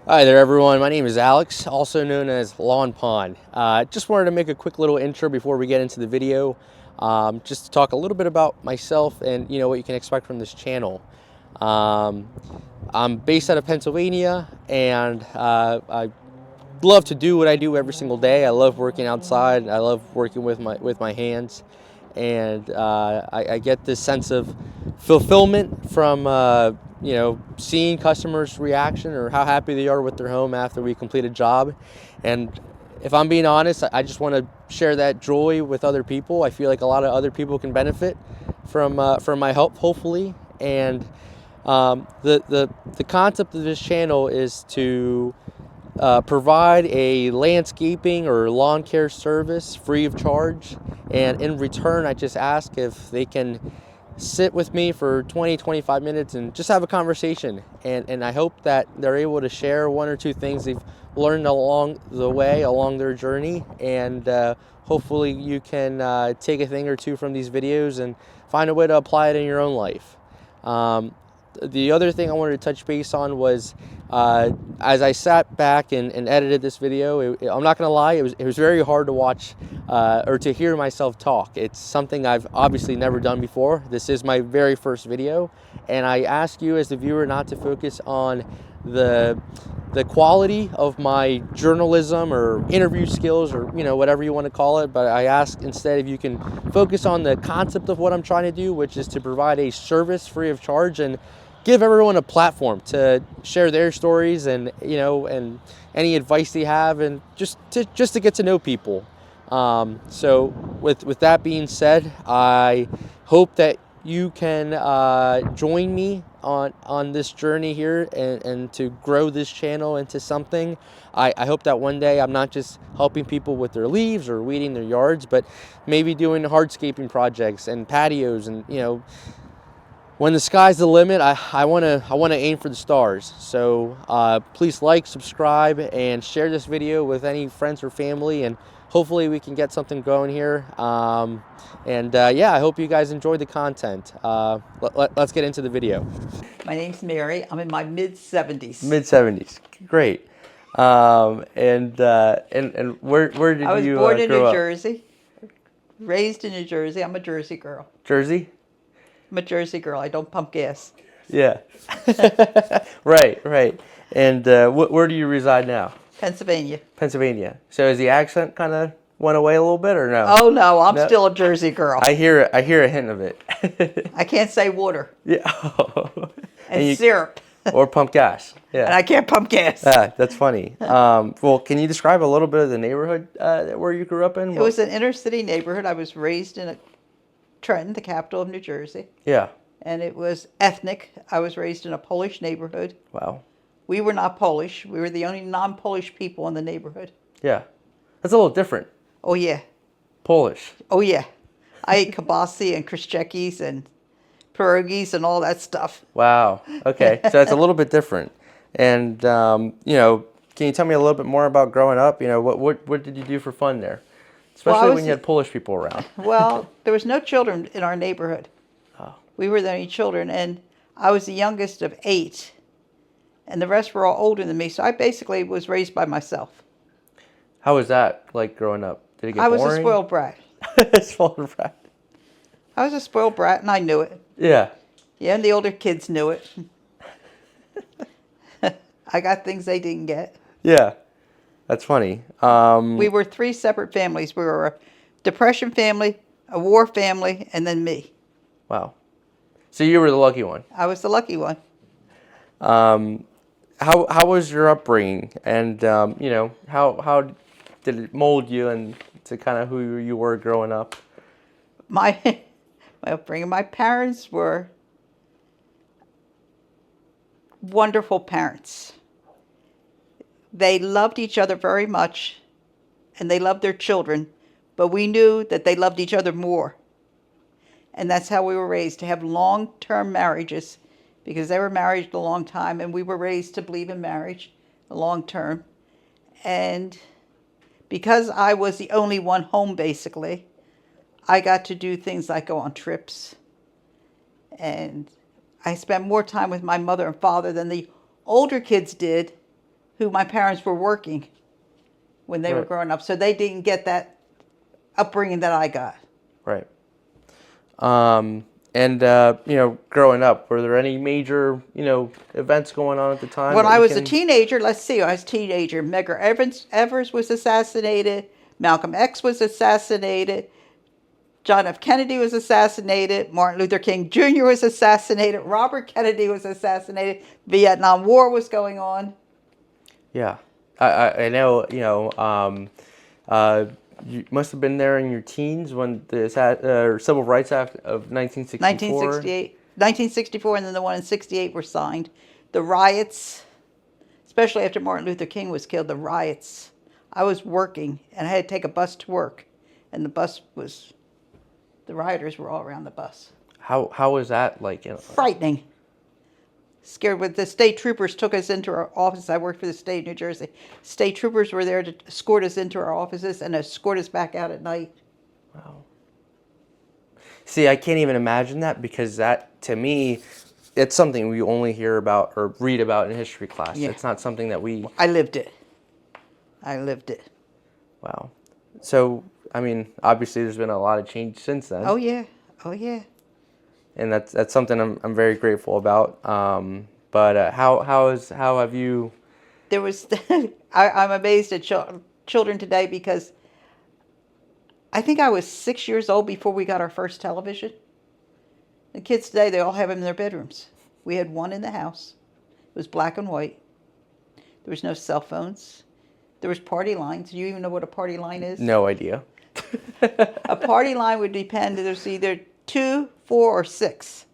Hi there everyone, my name is Alex, also known as Lawnpawn. Just wanted to make a quick little intro before we get into the video, just to talk a little bit about myself and what you can expect from this channel. I'm based out of Pennsylvania, and I love to do what I do every single day. I love working outside. I love working with my hands, and I get this sense of fulfillment from seeing customers' reaction or how happy they are with their home after we complete a job. And if I'm being honest, I just want to share that joy with other people. I feel like a lot of other people can benefit from my help, hopefully. And the concept of this channel is to provide a landscaping or lawn care service free of charge, and in return I just ask if they can sit with me for 20-25 minutes and just have a conversation, and I hope that they're able to share one or two things they've learned along the way, along their journey, and hopefully you can take a thing or two from these videos and find a way to apply it in your own life. The other thing I wanted to touch base on was, as I sat back and edited this video, I'm not going to lie, it was very hard to watch or to hear myself talk. It's something I've obviously never done before. This is my very first video, and I ask you as the viewer not to focus on the quality of my journalism or interview skills, or whatever you want to call it, but I ask instead if you can focus on the concept of what I'm trying to do, which is to provide a service free of charge and give everyone a platform to share their stories and and any advice they have, and just to get to know people. So with that being said, I hope that you can join me on this journey here, and to grow this channel into something. I hope that one day I'm not just helping people with their leaves or weeding their yards, but maybe doing hardscaping projects and patios, and when the sky's the limit, I want to aim for the stars. So please like, subscribe, and share this video with any friends or family, and hopefully we can get something going here. Yeah, I hope you guys enjoyed the content. Let's get into the video. My name's Mary. I'm in my mid-70s. Mid-70s, great. And where did you I was born in grow New up? Jersey, raised in New Jersey. I'm a Jersey girl. Jersey? I'm a Jersey girl. I don't pump gas. Yeah. Right. And where do you reside now? Pennsylvania. Pennsylvania. So has the accent kind of went away a little bit, or no? Oh no, I'm No? still a Jersey girl. I hear a hint of it. I can't say water Yeah. and syrup, Or pump gas. and Yeah. I can't pump gas. That's funny. Well, can you describe a little bit of the neighborhood where you grew up in? It was an inner city neighborhood. I was raised in Trenton, the capital of New Jersey, Yeah. and it was ethnic. I was raised in a Polish neighborhood. Wow. We were not Polish. We were the only non-Polish people in the neighborhood. Yeah. That's a little different. Oh yeah. Polish. Oh yeah, I ate kibasi and krzyzewskis and pierogies and all that stuff. Wow. Okay. So it's a little bit different. And can you tell me a little bit more about growing up? What did you do for fun there? Especially when you had Polish people around. Well, there was no children in our neighborhood. Oh. We were the only children, and I was the youngest of 8, and the rest were all older than me. So I basically was raised by myself. How was that like growing up? Did it get boring? I was a spoiled brat. Spoiled brat. I was a spoiled brat, and I knew it. Yeah. Yeah, and the older kids knew it. I got things they didn't get. Yeah. That's funny. We were 3 separate families. We were a Depression family, a war family, and then me. Wow. So you were the lucky one. I was the lucky one. How was your upbringing, and how did it mold you into kind of who you were growing up? My upbringing. My parents were wonderful parents. They loved each other very much, and they loved their children, but we knew that they loved each other more. And that's how we were raised, to have long-term marriages, because they were married a long time, and we were raised to believe in marriage long-term. And because I was the only one home, basically, I got to do things like go on trips. And I spent more time with my mother and father than the older kids did, who my parents were working when they were Right. growing up. So they didn't get that upbringing that I got. Right. And growing up, were there any major, events going on at the time When that I you was a can? teenager, let's see, I was a teenager. Medgar Evers was assassinated. Malcolm X was assassinated. John F. Kennedy was assassinated. Martin Luther King Jr. was assassinated. Robert Kennedy was assassinated. Vietnam War was going on. Yeah, I know. You must have been there in your teens when the Civil Rights Act of 1964. 1964, and then the one in 68 were signed. The riots, especially after Martin Luther King was killed, the riots. I was working, and I had to take a bus to work, and the rioters were all around the bus. How was that like? Frightening. Scared. When the state troopers took us into our office, I worked for the state of New Jersey. State troopers were there to escort us into our offices and escort us back out at night. Wow. See, I can't even imagine that because that, to me, it's something we only hear about or read about in history class. Yeah. It's not something that we. I lived it. I lived it. Wow. So, I mean, obviously, there's been a lot of change since then. Oh yeah. Oh yeah. And that's something I'm very grateful about. But how have you? There was. I'm amazed at children today because I think I was 6 years old before we got our first television. The kids today, they all have them in their bedrooms. We had one in the house. It was black and white. There was no cell phones. There was party lines. Do you even know what a party line is? No idea. A party line would depend. There's either 2, 4, or 6.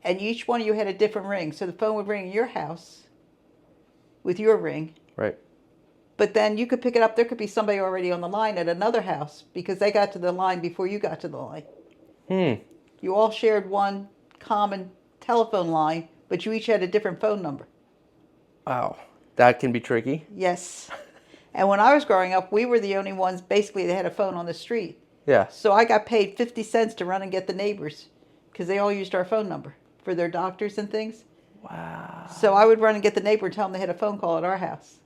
And each one of you had a different ring. So the phone would ring in your house with your ring. Right. But then you could pick it up. There could be somebody already on the line at another house because they got to the line before you got to the line. You all shared one common telephone line, but you each had a different phone number. Wow. That can be tricky. Yes. And when I was growing up, we were the only ones basically that had a phone on the street. Yeah. So I got paid 50 cents to run and get the neighbors because they all used our phone number for their doctors and things. Wow. So I would run and get the neighbor and tell them they had a phone call at our house.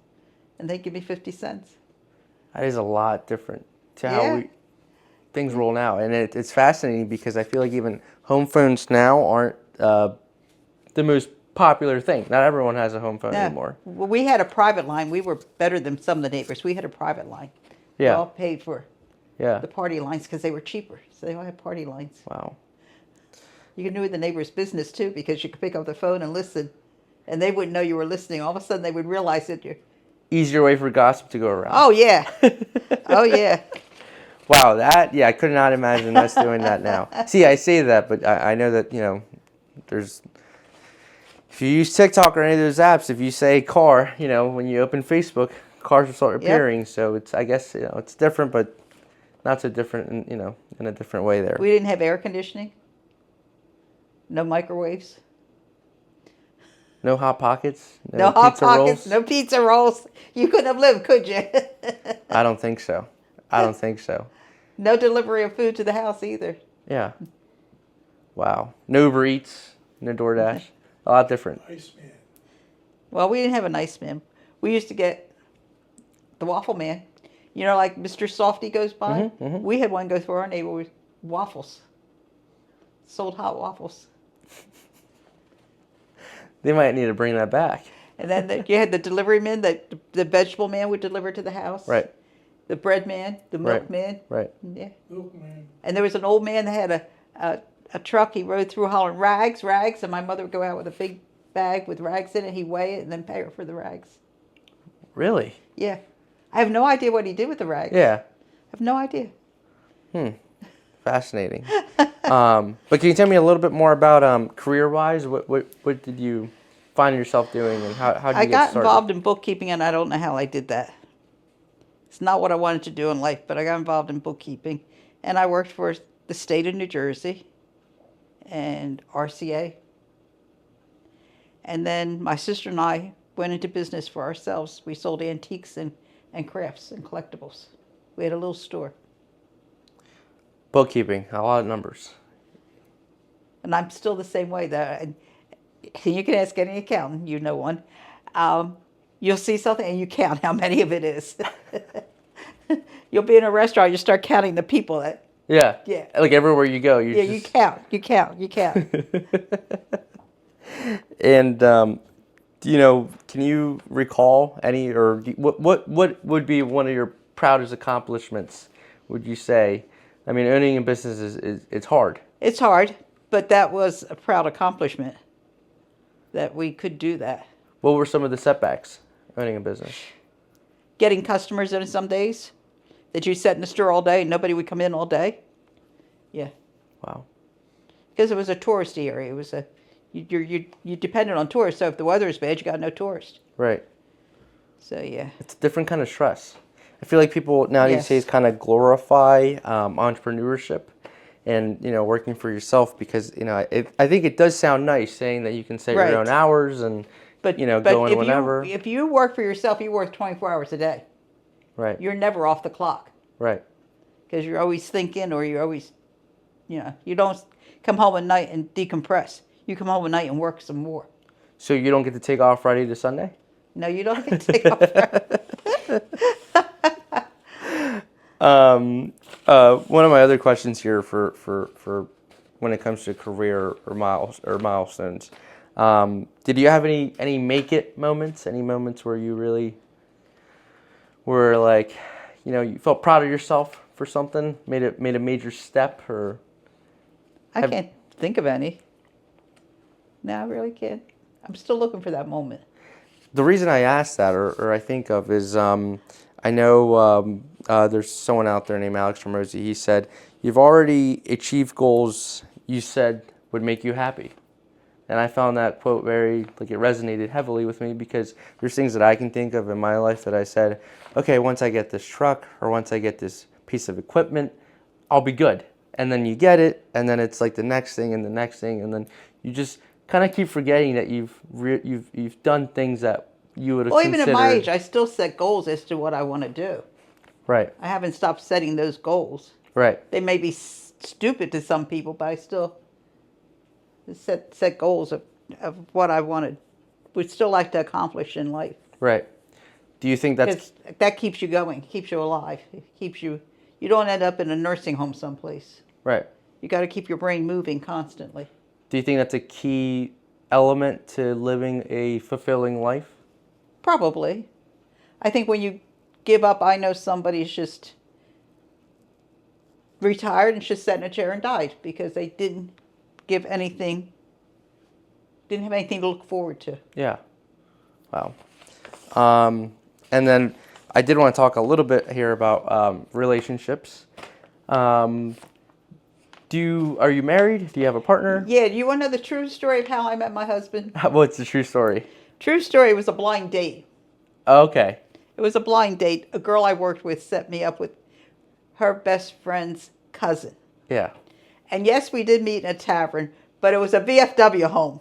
And they'd give me 50 cents. That is a lot different to Yeah. how things roll now. And it's fascinating because I feel like even home phones now aren't the most popular thing. Not everyone has a home phone anymore. Well, we had a private line. We were better than some of the neighbors. We had a private line. Yeah. We all paid for Yeah. the party lines because they were cheaper. So they all had party lines. Wow. You could know the neighbor's business too because you could pick up the phone and listen. And they wouldn't know you were listening. All of a sudden they would realize that you're... Easier way for gossip to go around. Oh, yeah. Oh, yeah. Wow, I could not imagine us doing that now. See, I say that, but I know that, there's, if you use TikTok or any of those apps, if you say car, when you open Facebook, cars will start appearing. So it's, I guess, it's different, but not so different, in a different way there. We didn't have air conditioning. No microwaves. No Hot Pockets? No Hot pizza Pockets. rolls? No pizza rolls. You couldn't have lived, could you? I don't think so. No delivery of food to the house either. Yeah. Wow. No Uber Eats, no DoorDash. A lot different. Nice man. Well, we didn't have a nice man. We used to get the waffle man. Like Mr. Softy goes by? We had one go through our neighborhood with waffles. Sold hot waffles. They might need to bring that back. And then you had the delivery man, the vegetable man would deliver to the house. Right. The bread man, the milk man. Right. Yeah. Milkman. And there was an old man that had a truck. He rode through hollering, rags, and my mother would go out with a big bag with rags in it. He'd weigh it and then pay her for the rags. Really? Yeah. I have no idea what he did with the rags. Yeah. I have no idea. Fascinating. But can you tell me a little bit more about career-wise? What did you find yourself doing, and how did you I get got started? involved in bookkeeping, and I don't know how I did that. It's not what I wanted to do in life, but I got involved in bookkeeping, and I worked for the state of New Jersey and RCA. And then my sister and I went into business for ourselves. We sold antiques and crafts and collectibles. We had a little store. Bookkeeping, a lot of numbers. And I'm still the same way. You can ask any accountant, one. You'll see something and you count how many of it is. You'll be in a restaurant, you start counting the people that. Yeah. Yeah. Like everywhere you go, you Yeah, just... you count. And can you recall any, or what would be one of your proudest accomplishments? Would you say? I mean, owning a business is it's hard. It's hard, but that was a proud accomplishment that we could do that. What were some of the setbacks owning a business? Getting customers in some days that you sat in the store all day and nobody would come in all day. Yeah. Wow. Because it was a touristy area. It was you depended on tourists. So if the weather is bad, you got no tourists. Right. So yeah. It's a different kind of stress. I feel like people nowadays Yes. kind of glorify entrepreneurship and working for yourself because I think it does sound nice saying that you can set Right. your own hours and But go in whenever. if you work for yourself, you work 24 hours a day. Right. You're never off the clock Right. because you're always thinking, or you're always, you don't come home at night and decompress. You come home at night and work some more. So you don't get to take off Friday to Sunday? No, you don't get to take off. One of my other questions here for when it comes to career or milestones, did you have any make it moments? Any moments where you really were like, you felt proud of yourself for something, made a major step, or? I can't think of any. No, I really can't. I'm still looking for that moment. The reason I asked that, or I think of, is I know there's someone out there named Alex Ramosi. He said, you've already achieved goals you said would make you happy. And I found that quote it resonated heavily with me because there's things that I can think of in my life that I said, okay, once I get this truck or once I get this piece of equipment, I'll be good. And then you get it, and then it's like the next thing and the next thing, and then you just kind of keep forgetting that you've done things that you would have Well, considered. even at my age, I still set goals as to what I want to do. Right. I haven't stopped setting those goals. Right. They may be stupid to some people, but I still set goals of what I would still like to accomplish in life. Right. Do you think that's... Because that keeps you going, keeps you alive. It keeps you don't end up in a nursing home someplace. Right. You got to keep your brain moving constantly. Do you think that's a key element to living a fulfilling life? Probably. I think when you give up, I know somebody's just retired and just sat in a chair and died because they didn't have anything to look forward to. Yeah. Wow. And then I did want to talk a little bit here about relationships. Are you married? Do you have a partner? Yeah, do you want to know the true story of how I met my husband? What's the true story? True story was a blind date. Okay. It was a blind date. A girl I worked with set me up with her best friend's cousin. Yeah. And yes, we did meet in a tavern, but it was a VFW home.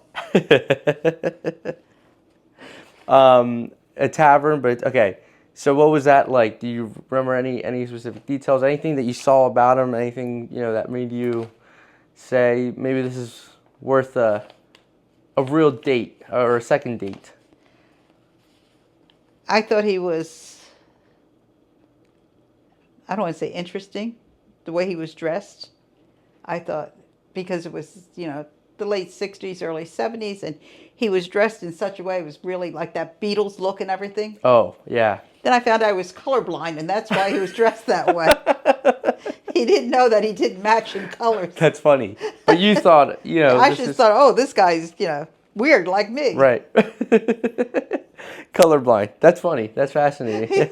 A tavern, but okay. So what was that like? Do you remember any specific details? Anything that you saw about him? Anything that made you say maybe this is worth a real date or a second date? I thought he was, I don't want to say interesting, the way he was dressed. I thought, because it was, the late 60s, early 70s, and he was dressed in such a way, it was really like that Beatles look and everything. Oh, yeah. Then I found I was colorblind, and that's why he was dressed that way. He didn't know that he didn't match in colors. That's funny. But you thought, I just thought, oh, this guy's, weird like me. Right. Colorblind. That's funny. That's fascinating.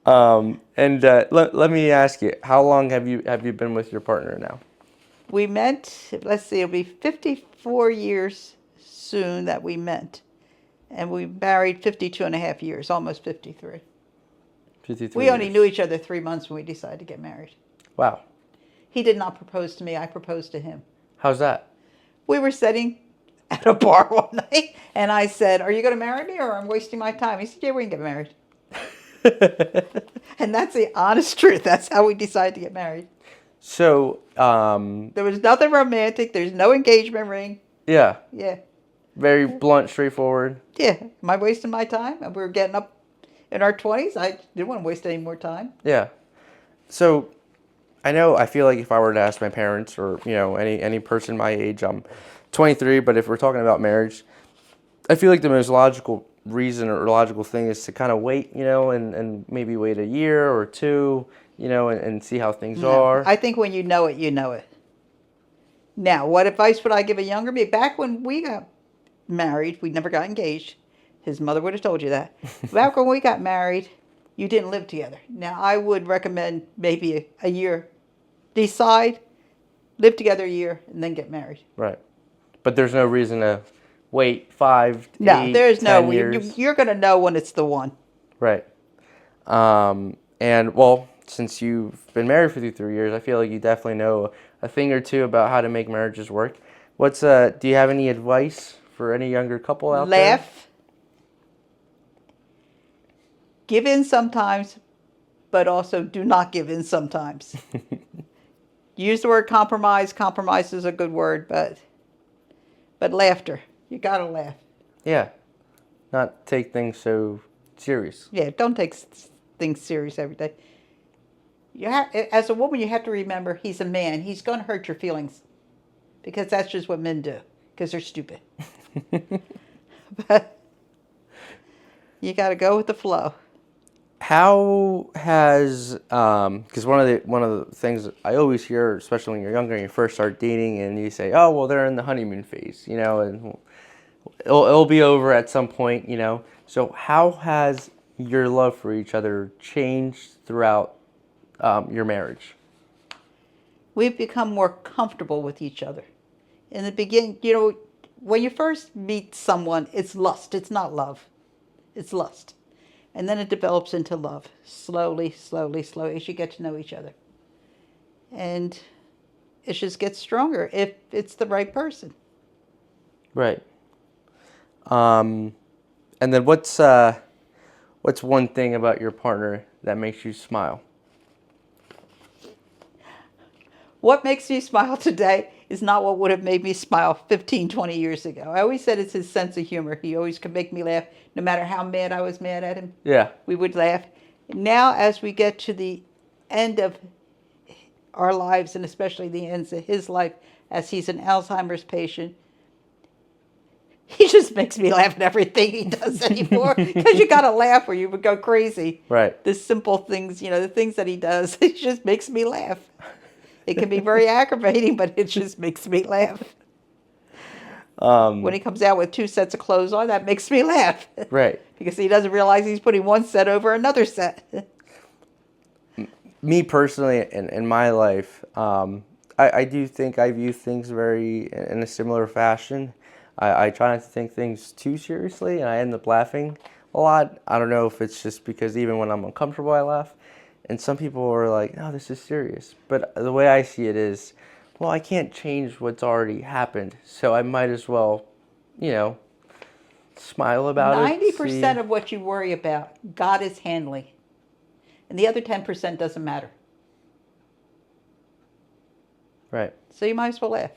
Let me ask you, how long have you been with your partner now? We met, let's see, it'll be 54 years soon that we met. And we married 52 and a half years, almost 53. 53 We only knew each other 3 months when we decided to get married. Wow. He did not propose to me. I proposed to him. How's that? We were sitting at a bar one night, and I said, are you going to marry me or I'm wasting my time? He said, yeah, we can get married. And that's the honest truth. That's how we decided to get married. So, there was nothing romantic. There's no engagement ring. yeah. Yeah. Very blunt, straightforward. Yeah, am I wasting my time? And we're getting up in our 20s. I didn't want to waste any more time. Yeah. So I feel like if I were to ask my parents or, any person my age, I'm 23, but if we're talking about marriage, I feel like the most logical reason or logical thing is to kind of wait, and maybe wait a year or two, and see how things No, are. I think when you know it, you know it. Now, what advice would I give a younger me? Back when we got married, we never got engaged. His mother would have told you that. Back when we got married, you didn't live together. Now, I would recommend maybe a year. Decide, live together a year, and then get married. Right. But there's no reason to wait 5, No, 8, there's 10 no. years. You're going to know when it's the one. Right. And well, since you've been married for 3 years, I feel like you definitely know a thing or two about how to make marriages work. Do you have any advice for any younger couple out there? Laugh. Give in sometimes, but also do not give in sometimes. Use the word compromise. Compromise is a good word, but laughter. You gotta laugh. Yeah. Not take things so serious. Yeah, don't take things serious every day. As a woman, you have to remember he's a man. He's gonna hurt your feelings, because that's just what men do. Because they're stupid. But you gotta go with the flow. How has because one of the things I always hear, especially when you're younger and you first start dating, and you say, "Oh, well, they're in the honeymoon phase," and it'll be over at some point, So how has your love for each other changed throughout your marriage? We've become more comfortable with each other. In the beginning, when you first meet someone, it's lust. It's not love. It's lust. And then it develops into love. Slowly, slowly, slowly, as you get to know each other. And it just gets stronger if it's the right person. Right. And then what's one thing about your partner that makes you smile? What makes me smile today is not what would have made me smile 15, 20 years ago. I always said it's his sense of humor. He always could make me laugh, no matter how mad I was mad at him. Yeah. We would laugh. Now, as we get to the end of our lives, and especially the ends of his life, as he's an Alzheimer's patient, he just makes me laugh at everything he does anymore. Because you got to laugh or you would go crazy. Right. The simple things, the things that he does, it just makes me laugh. It can be very aggravating, but it just makes me laugh. When he comes out with 2 sets of clothes on, that makes me laugh. Right. Because he doesn't realize he's putting one set over another set. Me personally, in my life, I do think I view things very in a similar fashion. I try not to take things too seriously, and I end up laughing a lot. I don't know if it's just because even when I'm uncomfortable, I laugh. And some people are like, "No, this is serious." But the way I see it is, well, I can't change what's already happened, so I might as well, smile about 90% of what you worry about, God is handling. And the other 10% doesn't matter. Right. So you might as well laugh.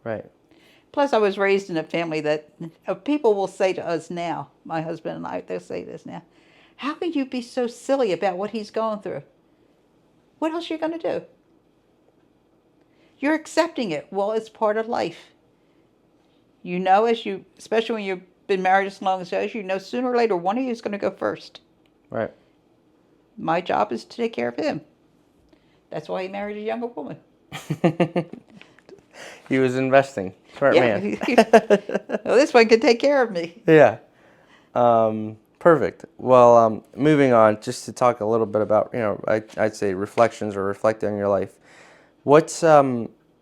Right. Plus, I was raised in a family that people will say to us now, my husband and I, they'll say this now, how can you be so silly about what he's going through? What else are you going to do? You're accepting it. Well, it's part of life. Especially when you've been married as long as sooner or later, one of you is going to go first. Right. My job is to take care of him. That's why he married a younger woman. He was investing. Smart man. Well, this one can take care of me. Yeah. Perfect. Well, moving on, just to talk a little bit about, I'd say reflections or reflecting on your life. What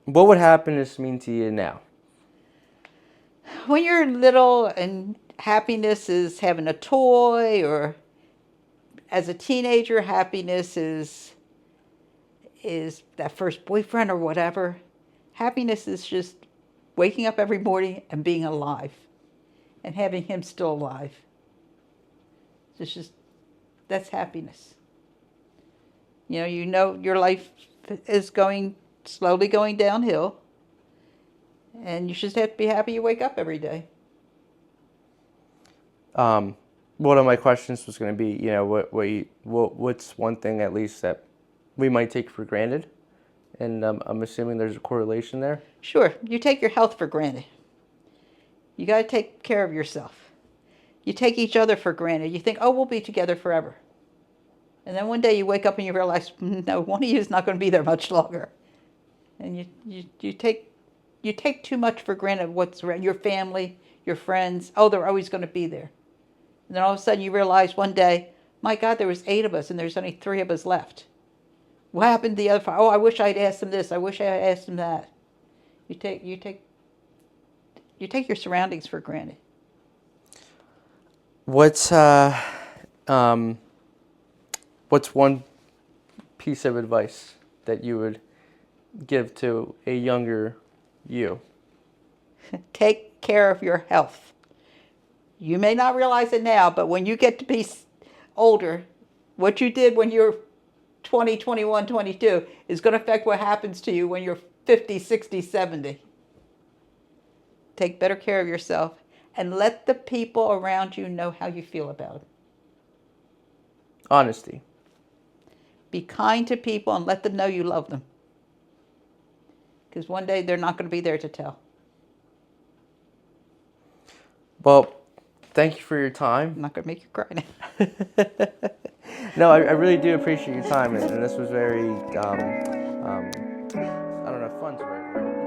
would happiness mean to you now? When you're little and happiness is having a toy, or as a teenager, happiness is that first boyfriend or whatever. Happiness is just waking up every morning and being alive and having him still alive. That's happiness. Your life is slowly going downhill, and you just have to be happy you wake up every day. One of my questions was going to be, what's one thing at least that we might take for granted, and I'm assuming there's a correlation there. Sure, you take your health for granted. You got to take care of yourself. You take each other for granted. You think, oh, we'll be together forever. And then one day you wake up and you realize, no, one of you is not going to be there much longer. And you take too much for granted what's around your family, your friends. Oh, they're always going to be there. And then all of a sudden you realize one day, my God, there was 8 of us and there's only 3 of us left. What happened to the other 5? Oh, I wish I'd asked them this. I wish I had asked them that. You take your surroundings for granted. What's one piece of advice that you would give to a younger you? Take care of your health. You may not realize it now, but when you get to be older, what you did when you're 20, 21, 22 is going to affect what happens to you when you're 50, 60, 70. Take better care of yourself and let the people around you know how you feel about it. Honesty. Be kind to people and let them know you love them. Because one day they're not going to be there to tell. Well, thank you for your time. I'm not going to make you cry now. No, I really do appreciate your time, and this was very, I don't know, fun's the right word.